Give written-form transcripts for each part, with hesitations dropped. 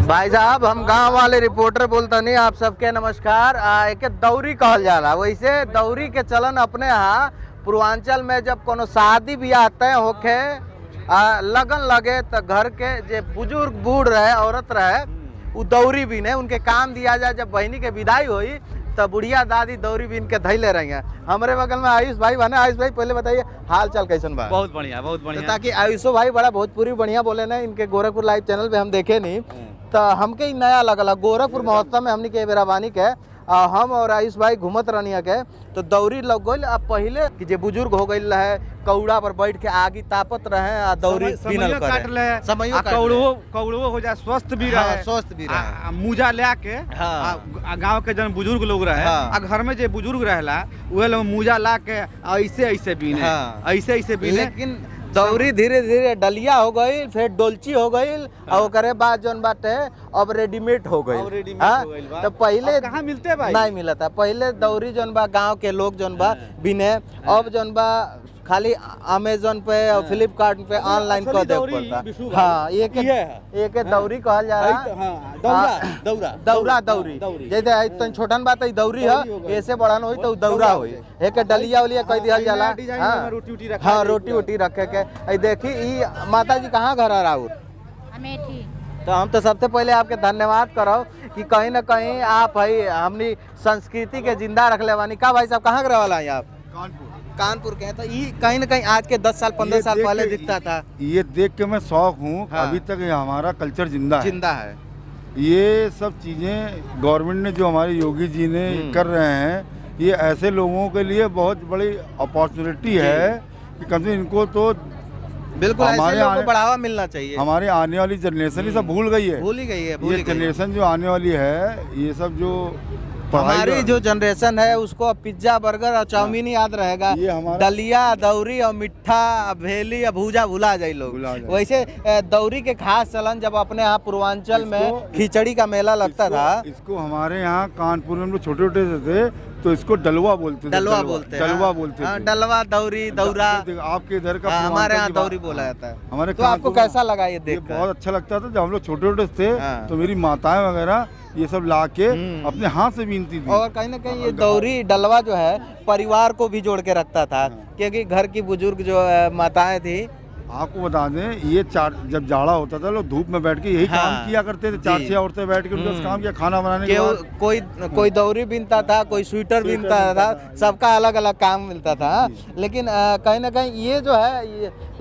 भाई साहब हम गांव वाले रिपोर्टर बोलता नहीं, आप सबके नमस्कार। एक दौरी कहल जाला, वैसे दौरी के चलन अपने यहाँ पूर्वांचल में जब कोनो शादी ब्याह तय होके लगन लगे तो घर के जे बुजुर्ग बूढ़ रहे औरत रहे वो दौरी बीने, उनके काम दिया जाए। जब बहनी के विदाई हुई तो बुढ़िया दादी दौरी बीन के धैले रही हैं। हमारे बगल में आयुष भाई बने। आयुष भाई पहले बताइए हाल चाल कैसन बा? बहुत बढ़िया बहुत बढ़िया। तो ताकि आयुषो भाई बड़ा भोजपुरी बढ़िया बोले ना, इनके गोरखपुर लाइव चैनल पे हम देखे नहीं तो हमके ही नया लगल। गोरखपुर महोत्सव में हमने के बेराबानी के हम और आयुष भाई घूमत रहनिया के तो दौरी लग गई। अब पहले कि जे बुजुर्ग हो गई रहे कौड़ा पर बैठ के आगी तापत रहे दौरी बीनल करे, समय कौड़ो हो जाए, स्वस्थ भी रहे, स्वस्थ भी रहे। मुजा ले के गांव के जन बुजुर्ग लोग रहे आ घर में जे बुजुर्ग रहेला उहे लोग मुजा ला के ऐसे बीने, ऐसे बीने। लेकिन दौरी धीरे धीरे डलिया हो गई, फिर डोलची हो गई और ओकरे बाद जौन बाटे अब रेडीमेड हो गई। तो पहले कहाँ मिलते भाई? नहीं मिला था। पहले दौरी जौन बा गांव के लोग जौन बा बिने, अब जौन बा खाली अमेजोन पे और फ्लिपकार्ट पे ऑनलाइन कर दे पड़ता। हाँ एक दौरी कहल जा रहा, दौरा दौरी। जैसे तन छोटन बात है दौरी है, ऐसे बड़न हुई तो दौरा हुई। एक डलिया उलिया कह दिया जाला, हाँ रोटी वोटी रखे के। देखी ई माता जी कहाँ घर आ राउर? अमेठी। तो हम तो सबसे पहले आपके धन्यवाद करो कि कहीं ना कहीं आप भाई हमनी संस्कृति के जिंदा रख ले बानी। का भाई साहब कहाँ के वाला है आप? कानपुर के हैं। तो ये कहीं ना कहीं आज के 10 साल 15 साल पहले दिखता था। ये देख के मैं शौक हूँ। हाँ। अभी तक ये हमारा कल्चर जिंदा है। ये सब चीजें गवर्नमेंट ने जो हमारे योगी जी ने कर रहे हैं, ये ऐसे लोगों के लिए बहुत बड़ी अपॉर्चुनिटी है कि कम से इनको तो बिल्कुल हमारे को बढ़ावा मिलना चाहिए। हमारे आने वाली जनरेशन ये सब भूल गई है। ये जनरेशन जो आने वाली है, ये सब जो हमारी जो जनरेशन है उसको अब पिज्जा बर्गर और चाउमीन ही याद रहेगा। दलिया दौरी और मिठा भेली या भूजा भुला जाए लोग। वैसे दौरी के खास चलन जब अपने यहाँ पूर्वांचल में खिचड़ी का मेला लगता था, इसको हमारे यहाँ कानपुर में लोग छोटे छोटे थे तो इसको डलवा बोलते थे। डलवा बोलते थे। डलवा दौरी दौरा आपके इधर का, हमारे यहाँ दौरी बोला जाता है। हमारे तो आपको कैसा लगा ये देख? बहुत अच्छा लगता था। जब हम लोग छोटे छोटे थे तो मेरी माताएं वगैरह ये सब ला के अपने हाथ से बीनती थी। और कहीं ना कहीं ये दौरी डलवा जो है परिवार को भी जोड़ के रखता था, क्योंकि घर की बुजुर्ग जो माताएं थी। आपको बता दें, ये जब जाड़ा होता था लोग धूप में बैठ के यही काम किया करते थे। 4-6 औरतें बैठ के उनका काम किया, खाना बनाने के बाद कोई दौरी बीनता था, कोई स्वेटर बीनता था, सबका अलग अलग काम मिलता था। लेकिन कहीं ना कहीं ये जो है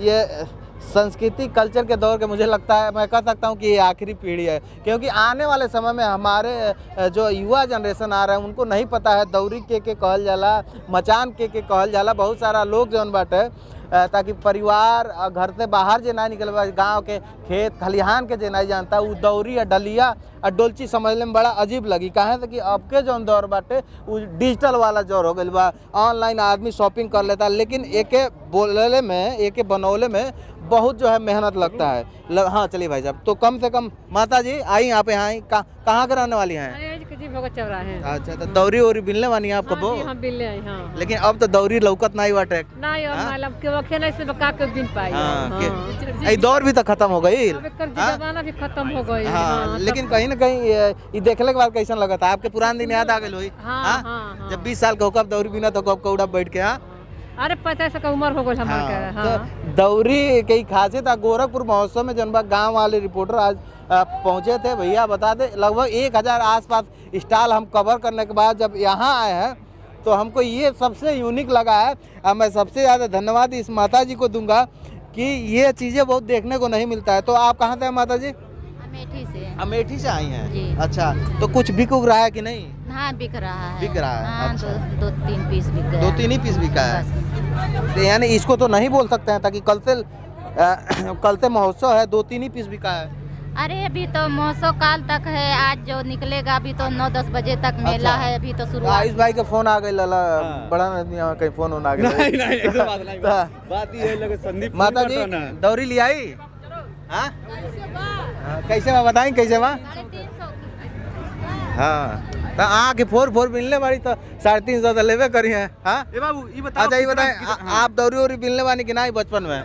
ये संस्कृति कल्चर के दौर के मुझे लगता है, मैं कह सकता हूँ कि ये आखिरी पीढ़ी है। क्योंकि आने वाले समय में हमारे जो युवा जनरेशन आ रहा है उनको नहीं पता है दौरी के कहल जाला, मचान के कहल जाला। बहुत सारा लोग जौन बाटे ताकि परिवार घर से बाहर जे ना निकल, गांव के खेत खलिहान के जे नहीं जानता, वो दौरी या डलिया और डोलची समझने में बड़ा अजीब लगी। कहे थे कि अब के जौन दौर बाटे वो डिजिटल वाला दौर हो गई बा, ऑनलाइन आदमी शॉपिंग कर लेता। लेकिन एके बोले में, एके बनौले में बहुत जो है मेहनत लगता है। हाँ चलिए भाई साहब, तो कम से कम माता जी आई यहाँ पे, आई कहाँ के रहने वाली हैं? अच्छा, तो दौरी वोरी बिलने वाली है आपको? लेकिन अब तो दौरी लौकत नहीं बाटे। दौर भी तो खत्म हो गई, खत्म हो गई। लेकिन कहीं ना कहीं ये देखने के बाद कैसा लगा था? आपके पुराने दिन याद आ गए हुई? जब 20 साल का कब दौरी बिना तो कब कौड़ा बैठ के? अरे 50 का उम्र हो गई हमारे। तो दौरी कई खासियत गोरखपुर महोत्सव में जनबा गांव वाले रिपोर्टर आज पहुंचे थे। भैया बता दे लगभग 1000 आसपास स्टॉल हम कवर करने के बाद जब यहाँ आए हैं तो हमको ये सबसे यूनिक लगा है। और मैं सबसे ज़्यादा धन्यवाद इस माता जी को दूंगा कि ये चीज़ें बहुत देखने को नहीं मिलता है। तो आप कहाँ से माता जी? अमेठी से। अमेठी से आई हैं? अच्छा, तो कुछ बिक रहा है कि नहीं? हाँ बिक रहा है। बिक रहा है। हाँ, अच्छा। 2-3 पीस बिक गया। 2-3 ही पीस बिका है। तो यानी इसको तो नहीं बोल सकते हैं ताकि कल से महोत्सव है, 2-3 ही पीस बिका है। अरे अभी तो महोत्सव काल तक है, आज जो निकलेगा अभी तो 9-10 बजे तक मेला है। अभी तो शुरू। आयुष भाई का फोन आ गई लाला, बड़ा कहीं फोन आ गया। बात ये लगे संदीप माता जी दौरी ले आई? कैसे बा बताएं, कैसे बा? 350। हाँ तो आके 4 मिलने वाली तो 350 तो लेवे करी है। हाँ बाबू ये बताओ। अच्छा ये बताएं, आप दौरी वोरी मिलने वाली कि नहीं बचपन में?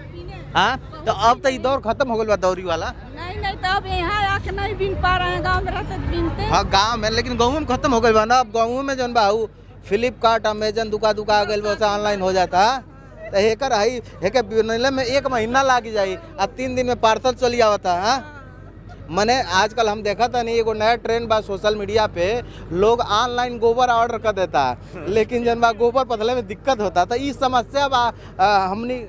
हाँ तो अब तो ये दौर खत्म हो गया दौरी वाला। नहीं नहीं, तो अब यहाँ आके नहीं बिन पा रहे हैं, गाँव में रहते तो बिनते। हाँ गाँव में, लेकिन गाँव में खत्म हो गई बा ना। अब गाँव में जौन बा फ्लिपकार्ट अमेजन दुका आ गई, वैसे ऑनलाइन हो जाता। तो हेकर है हेके बिनले में 1 महीना लाग जाई, अब 3 दिन में पार्सल चली आवता। हाँ मने आजकल हम देखा था नहीं, एगो नया ट्रेंड बा सोशल मीडिया पे, लोग ऑनलाइन गोबर ऑर्डर कर देता है, लेकिन जन बा गोबर पथले में दिक्कत होता। तो इस समस्या बा हमनी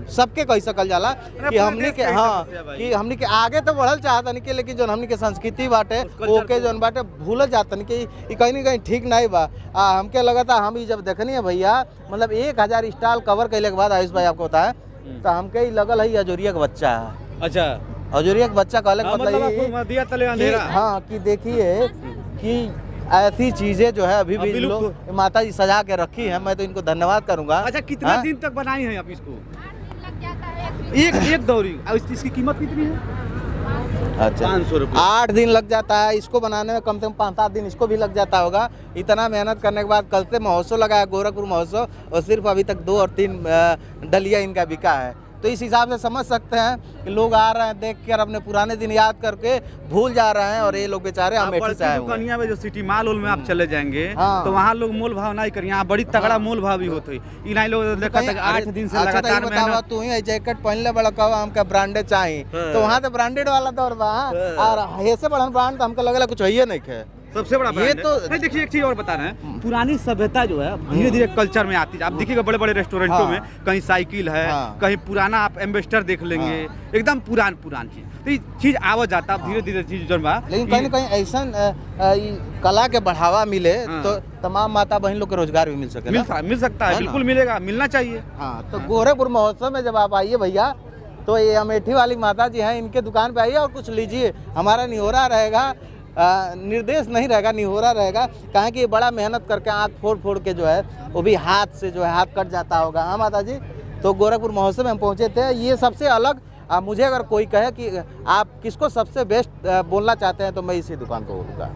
सबके कह सकल जाला कि हमनी के, हाँ कि हमनी के आगे तो बढ़ल चाहता नहीं कि, लेकिन जो हमनी के संस्कृति बाटे ओके जौन बाटे भूल जाता नहीं कि कहीं ना कहीं ठीक नहीं बा। हमके लगा था, हम जब देखनी है भैया, मतलब 1000 स्टॉल कवर कैले के बाद आयुष भाई आपको होता है, तो हमके ही लगल है अजोरिया का बच्चा है। अच्छा, अजोरिया का बच्चा कहले मतलब दिया तले अंधेरा। हाँ कि देखिए कि ऐसी चीजें जो है अभी भी लोग माता जी सजा के रखी है, मैं तो इनको धन्यवाद करूंगा। अच्छा, कितना दिन तक बनाई है आप इसको? एक दौरी। इसकी कीमत कितनी है? अच्छा 500 रुपये। 8 दिन लग जाता है इसको बनाने में, कम से कम 5-7 दिन इसको भी लग जाता होगा। इतना मेहनत करने के बाद कल से महोत्सव लगाया, गोरखपुर महोत्सव, और सिर्फ अभी तक 2 और 3 डलिया इनका बिका है। तो इस हिसाब से समझ सकते हैं कि लोग आ रहे हैं देख कर, अपने पुराने दिन याद करके भूल जा रहे हैं, और ये लोग बेचारे अमेठी से आए हुए हैं। दुकानिया में जो सिटी माल में आप चले जाएंगे, हाँ। तो वहाँ लोग मोल भाव नहीं करें, यहाँ बड़ी तगड़ा मोल भाव भी होते हैं। इन्हीं लोग देखा तक 8 दिन से लगातार मेहनत। तू ही जैकेट पहन ले बड़ा कहा हमका ब्रांडेड चाहिए, तो वहाँ तो ब्रांडेड वाला दौर बा, और ऐसे बड़ा ब्रांड तो हमको लगेला कुछ है नहीं है। सबसे बड़ा ये तो नहीं, देखिए एक चीज और बता रहे हैं, पुरानी सभ्यता जो है धीरे धीरे कल्चर में आती है। आप देखिएगा बड़े बड़े रेस्टोरेंटों में कहीं साइकिल है, कहीं पुराना आप एम्बेसडर देख लेंगे, एकदम पुरान चीज, तो ये चीज आवत जाता है धीरे धीरे चीज जन बा। लेकिन कहीं ना कहीं ऐसा कला के बढ़ावा मिले तो तमाम माता बहन लोग को रोजगार भी मिल सके। मिल सकता है, बिल्कुल मिलेगा, मिलना चाहिए। हाँ, तो गोरखपुर महोत्सव में जब आप आइए भैया, तो ये अमेठी वाली माता जी हैं, इनके दुकान पे आइए और कुछ लीजिए। हमारा निहोरा रहेगा, निर्देश नहीं रहेगा, निहोरा रहेगा, कहें कि ये बड़ा मेहनत करके आँख फोड़ के जो है वो भी हाथ से जो है हाथ कट जाता होगा। हाँ माता जी, तो गोरखपुर महोत्सव में हम पहुँचे थे, ये सबसे अलग। मुझे अगर कोई कहे कि आप किसको सबसे बेस्ट बोलना चाहते हैं, तो मैं इसी दुकान को बोलूँगा।